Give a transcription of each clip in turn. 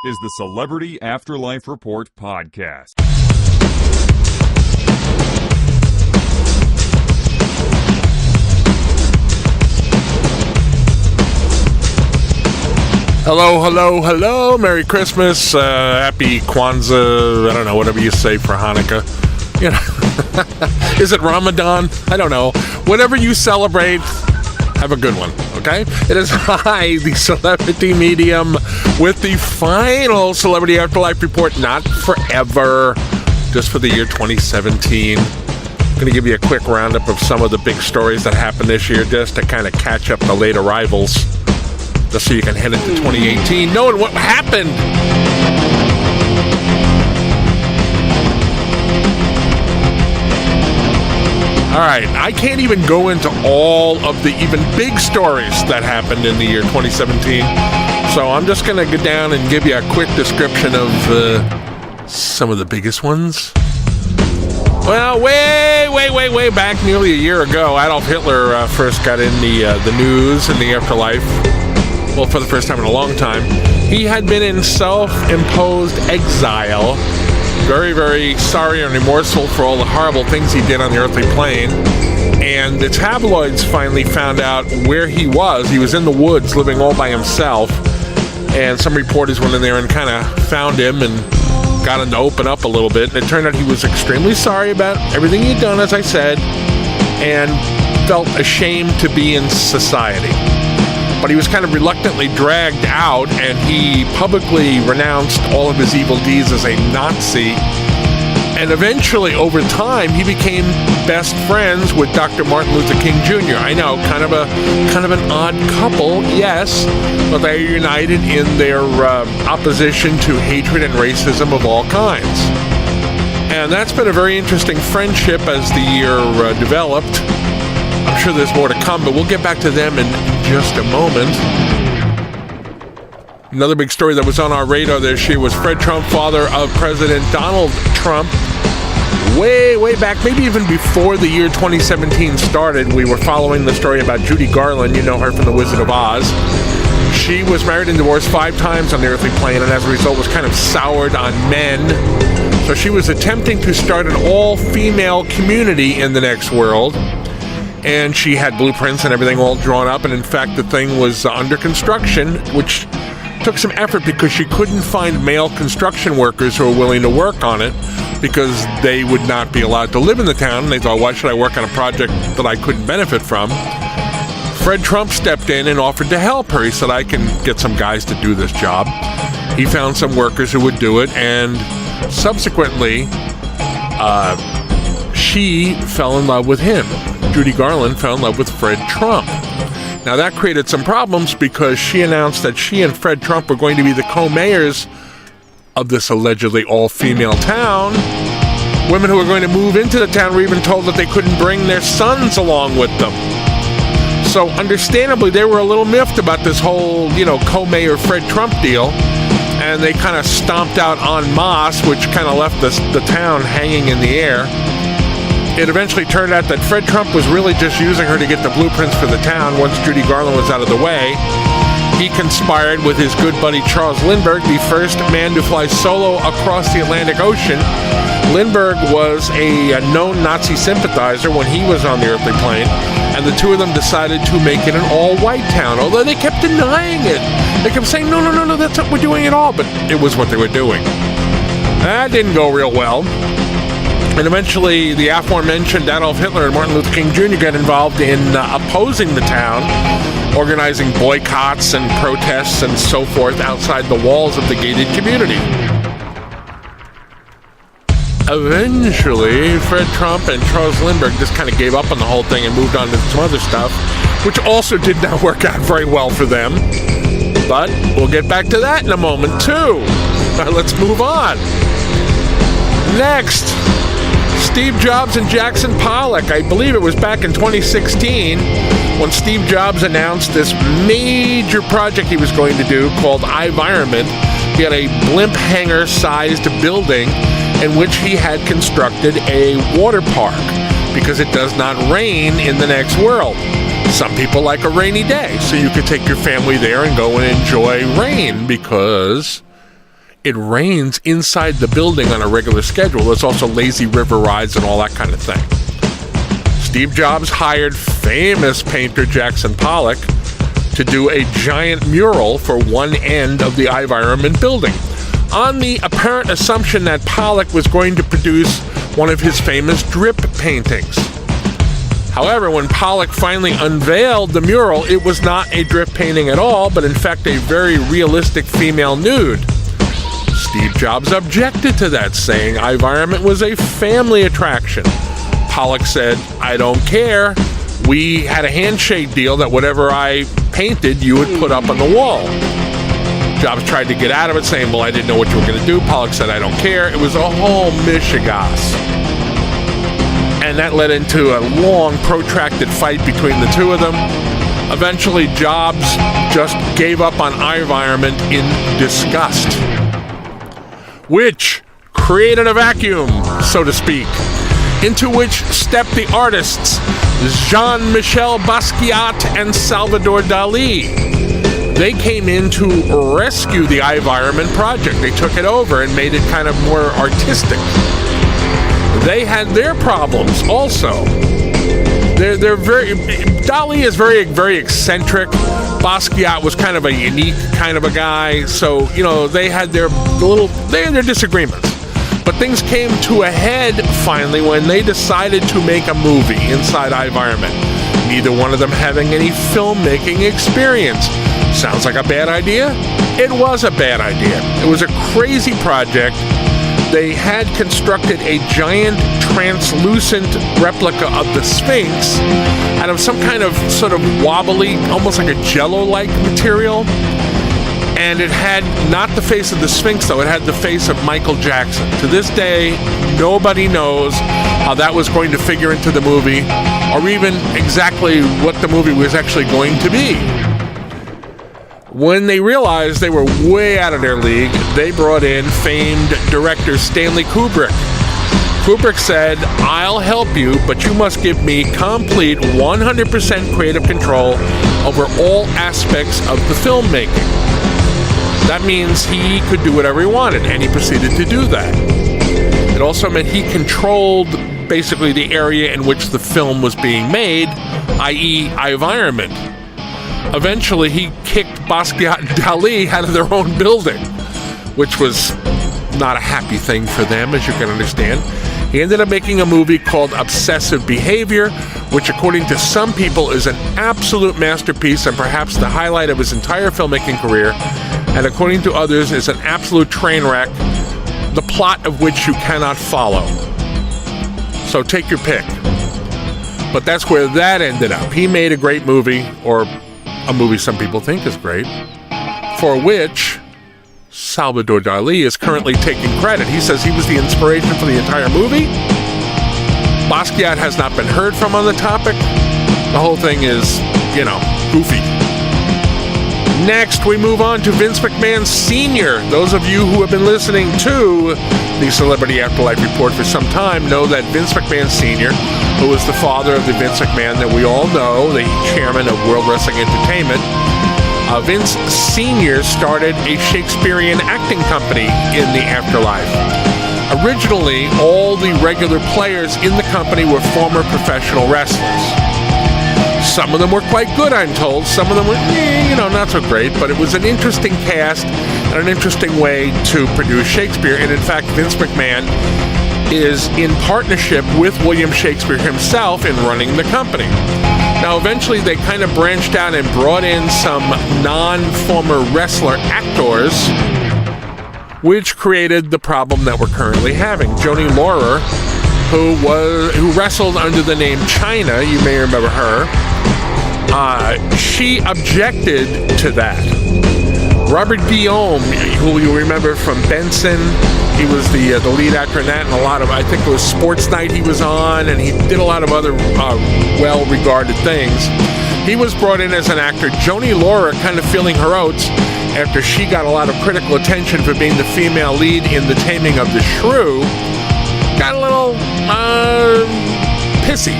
is the Celebrity Afterlife Report podcast. Hello, hello, hello. Merry Christmas. Happy Kwanzaa. I don't know, whatever you say for Hanukkah. You know, is it Ramadan? I don't know. Whatever you celebrate, have a good one, okay? It is I, the celebrity medium, with the final Celebrity Afterlife Report, not forever, just for the year 2017. I'm going to give you a quick roundup of some of the big stories that happened this year, just to kind of catch up the late arrivals, just so you can head into 2018 knowing what happened. All right, I can't even go into all of the even big stories that happened in the year 2017, so I'm just going to go down and give you a quick description of some of the biggest ones. Well, way back, nearly a year ago, Adolf Hitler first got in the news in the afterlife. Well, for the first time in a long time. He had been in self-imposed exile, very, very sorry and remorseful for all the horrible things he did on the earthly plane. And the tabloids finally found out where he was. He was in the woods living all by himself. And some reporters went in there and kind of found him and got him to open up a little bit. And it turned out he was extremely sorry about everything he'd done, as I said, and felt ashamed to be in society. But he was kind of reluctantly dragged out, and he publicly renounced all of his evil deeds as a Nazi. And eventually, over time, he became best friends with Dr. Martin Luther King Jr. I know, kind of an odd couple, yes, but they are united in their opposition to hatred and racism of all kinds. And that's been a very interesting friendship as the year developed. I'm sure there's more to come, but we'll get back to them in just a moment. Another big story that was on our radar this year was Fred Trump, father of President Donald Trump. Way back, maybe even before the year 2017 started, we were following the story about Judy Garland. You know her from The Wizard of Oz. She was married and divorced 5 times on the earthly plane, and as a result was kind of soured on men. So she was attempting to start an all-female community in the next world. And she had blueprints and everything all drawn up. And in fact, the thing was under construction, which took some effort because she couldn't find male construction workers who were willing to work on it because they would not be allowed to live in the town. And they thought, why should I work on a project that I couldn't benefit from? Fred Trump stepped in and offered to help her. He said, I can get some guys to do this job. He found some workers who would do it. And subsequently, she fell in love with him. Judy Garland fell in love with Fred Trump. Now that created some problems because she announced that she and Fred Trump were going to be the co-mayors of this allegedly all-female town. Women who were going to move into the town were even told that they couldn't bring their sons along with them. So understandably, they were a little miffed about this whole, co-mayor Fred Trump deal. And they kind of stomped out en masse, which kind of left the town hanging in the air. It eventually turned out that Fred Trump was really just using her to get the blueprints for the town once Judy Garland was out of the way. He conspired with his good buddy Charles Lindbergh, the first man to fly solo across the Atlantic Ocean. Lindbergh was a known Nazi sympathizer when he was on the earthly plane, and the two of them decided to make it an all-white town, although they kept denying it. They kept saying, no, that's not what we're doing at all, but it was what they were doing. That didn't go real well. And eventually, the aforementioned Adolf Hitler and Martin Luther King Jr. got involved in opposing the town, organizing boycotts and protests and so forth outside the walls of the gated community. Eventually, Fred Trump and Charles Lindbergh just kind of gave up on the whole thing and moved on to some other stuff, which also did not work out very well for them. But we'll get back to that in a moment, too. Let's move on. Next, Steve Jobs and Jackson Pollock. I believe it was back in 2016 when Steve Jobs announced this major project he was going to do called iVironment. He had a blimp hangar-sized building in which he had constructed a water park because it does not rain in the next world. Some people like a rainy day, so you could take your family there and go and enjoy rain because it rains inside the building on a regular schedule. There's also lazy river rides and all that kind of thing. Steve Jobs hired famous painter Jackson Pollock to do a giant mural for one end of the environment building, on the apparent assumption that Pollock was going to produce one of his famous drip paintings. However, when Pollock finally unveiled the mural, it was not a drip painting at all, but in fact a very realistic female nude. Steve Jobs objected to that, saying environment was a family attraction. Pollock said, "I don't care. We had a handshake deal that whatever I painted, you would put up on the wall." Jobs tried to get out of it, saying, "Well, I didn't know what you were going to do." Pollock said, "I don't care." It was a whole mishigas. And that led into a long, protracted fight between the two of them. Eventually, Jobs just gave up on environment in disgust, which created a vacuum, so to speak, into which stepped the artists Jean-Michel Basquiat and Salvador Dali. They came in to rescue the environment project. They took it over and made it kind of more artistic. They had their problems also. They're very... Dali is very, very eccentric. Basquiat was kind of a unique kind of a guy. So, you know, they had their disagreements. But things came to a head finally when they decided to make a movie inside environment. Neither one of them having any filmmaking experience. Sounds like a bad idea? It was a bad idea. It was a crazy project. They had constructed a giant translucent replica of the Sphinx out of some kind of sort of wobbly, almost like a jello-like material. And it had not the face of the Sphinx, though. It had the face of Michael Jackson. To this day, nobody knows how that was going to figure into the movie, or even exactly what the movie was actually going to be. When they realized they were way out of their league, they brought in famed director Stanley Kubrick. Kubrick said, "I'll help you, but you must give me complete 100% creative control over all aspects of the filmmaking." That means he could do whatever he wanted, and he proceeded to do that. It also meant he controlled basically the area in which the film was being made, i.e. environment. Eventually, he kicked Basquiat and Dali out of their own building, which was not a happy thing for them, as you can understand. He ended up making a movie called Obsessive Behavior, which according to some people is an absolute masterpiece and perhaps the highlight of his entire filmmaking career, and according to others is an absolute train wreck, the plot of which you cannot follow. So take your pick. But that's where that ended up. He made a great movie, or a movie some people think is great, for which Salvador Dali is currently taking credit. He says he was the inspiration for the entire movie. Basquiat has not been heard from on the topic. The whole thing is, goofy. Next, we move on to Vince McMahon Sr. Those of you who have been listening to the Celebrity Afterlife Report for some time know that Vince McMahon Sr., who is the father of the Vince McMahon that we all know, the chairman of World Wrestling Entertainment, Vince Sr. started a Shakespearean acting company in the Afterlife. Originally, all the regular players in the company were former professional wrestlers. Some of them were quite good, I'm told. Some of them were, not so great, but it was an interesting cast and an interesting way to produce Shakespeare. And in fact, Vince McMahon is in partnership with William Shakespeare himself in running the company. Now, eventually, they kind of branched out and brought in some non-former wrestler actors, which created the problem that we're currently having. Joni Laurer, who wrestled under the name Chyna, you may remember her, she objected to that. Robert Guillaume, who you remember from Benson, he was the lead actor in that, and a lot of, I think it was Sports Night he was on, and he did a lot of other well-regarded things. He was brought in as an actor. Joni Laurer, kind of feeling her oats after she got a lot of critical attention for being the female lead in The Taming of the Shrew, got a little pissy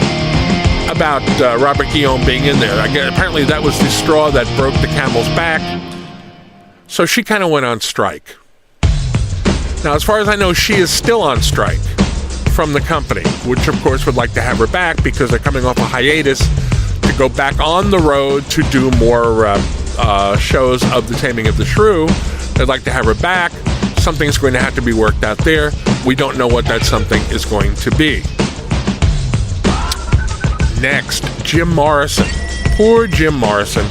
about Robert Guillaume being in there. Apparently that was the straw that broke the camel's back. So she kind of went on strike. Now, as far as I know, she is still on strike from the company, which of course would like to have her back because they're coming off a hiatus to go back on the road to do more shows of The Taming of the Shrew. They'd like to have her back. Something's going to have to be worked out there. We don't know what that something is going to be. Next, Jim Morrison. Poor Jim Morrison.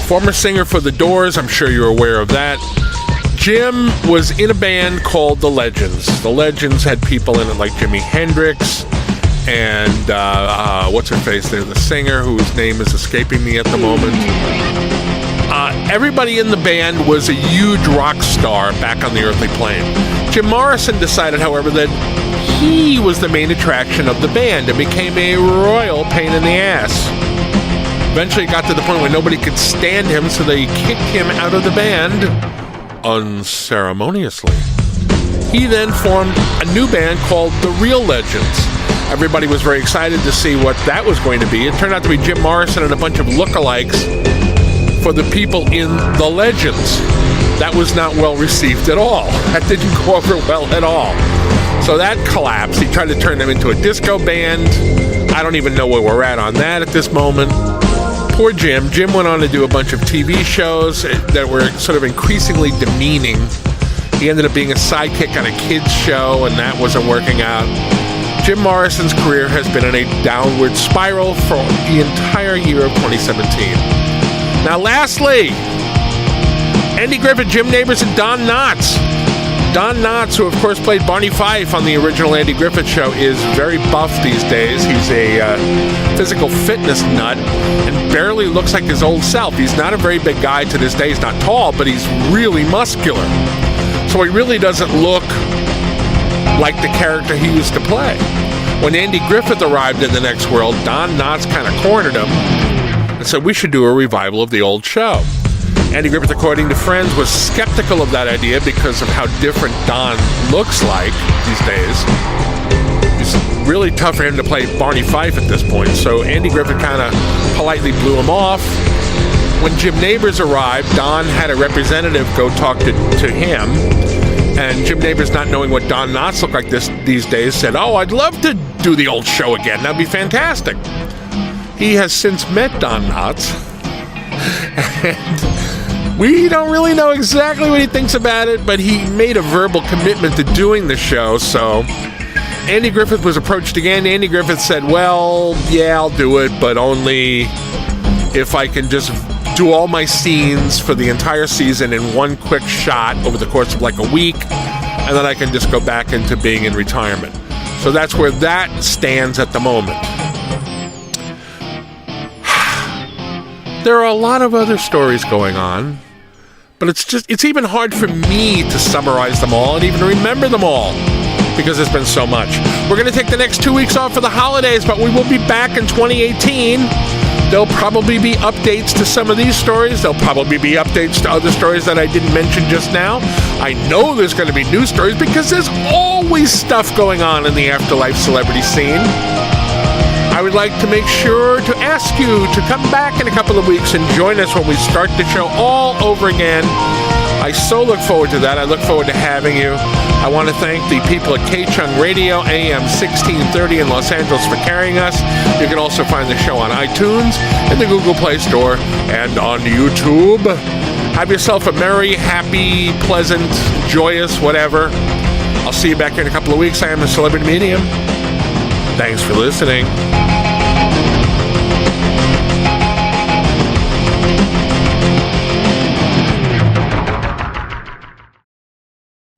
Former singer for The Doors. I'm sure you're aware of that. Jim was in a band called The Legends. The Legends had people in it like Jimi Hendrix and what's her face there, the singer whose name is escaping me at the moment. Everybody in the band was a huge rock star back on the earthly plane. Jim Morrison decided, however, that he was the main attraction of the band and became a royal pain in the ass. Eventually it got to the point where nobody could stand him, so they kicked him out of the band unceremoniously. He then formed a new band called The Real Legends. Everybody was very excited to see what that was going to be. It turned out to be Jim Morrison and a bunch of lookalikes for the people in The Legends. That was not well received at all. That didn't go over well at all. So that collapsed. He tried to turn them into a disco band. I don't even know where we're at on that at this moment. Poor Jim. Jim went on to do a bunch of TV shows that were sort of increasingly demeaning. He ended up being a sidekick on a kids show, and that wasn't working out. Jim Morrison's career has been in a downward spiral for the entire year of 2017. Now, lastly, Andy Griffith, Jim Nabors, and Don Knotts. Don Knotts, who of course played Barney Fife on the original Andy Griffith show, is very buff these days. He's a physical fitness nut and barely looks like his old self. He's not a very big guy to this day. He's not tall, but he's really muscular. So he really doesn't look like the character he used to play. When Andy Griffith arrived in the next world, Don Knotts kind of cornered him and said, we should do a revival of the old show. Andy Griffith, according to friends, was skeptical of that idea because of how different Don looks like these days. It's really tough for him to play Barney Fife at this point, so Andy Griffith kind of politely blew him off. When Jim Nabors arrived, Don had a representative go talk to him, and Jim Nabors, not knowing what Don Knotts looked like these days, said, oh, I'd love to do the old show again. That'd be fantastic. He has since met Don Knotts, and we don't really know exactly what he thinks about it, but he made a verbal commitment to doing the show, so Andy Griffith was approached again. Andy Griffith said, well, yeah, I'll do it, but only if I can just do all my scenes for the entire season in one quick shot over the course of like a week, and then I can just go back into being in retirement. So that's where that stands at the moment. There are a lot of other stories going on, but it's even hard for me to summarize them all and even remember them all because there's been so much. We're going to take the next 2 weeks off for the holidays, but we will be back in 2018. There'll probably be updates to some of these stories. There'll probably be updates to other stories that I didn't mention just now. I know there's going to be new stories because there's always stuff going on in the Afterlife celebrity scene. I would like to make sure to ask you to come back in a couple of weeks and join us when we start the show all over again. I so look forward to that. I look forward to having you. I want to thank the people at K-Chung Radio, AM 1630 in Los Angeles for carrying us. You can also find the show on iTunes, in the Google Play Store, and on YouTube. Have yourself a merry, happy, pleasant, joyous, whatever. I'll see you back here in a couple of weeks. I am the Celebrity Medium. Thanks for listening.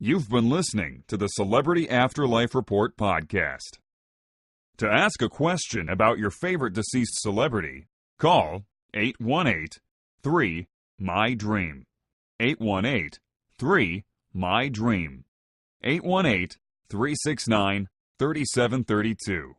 You've been listening to the Celebrity Afterlife Report podcast. To ask a question about your favorite deceased celebrity, call 818-3-MY-DREAM. 818-3-MY-DREAM. 818-369-3732.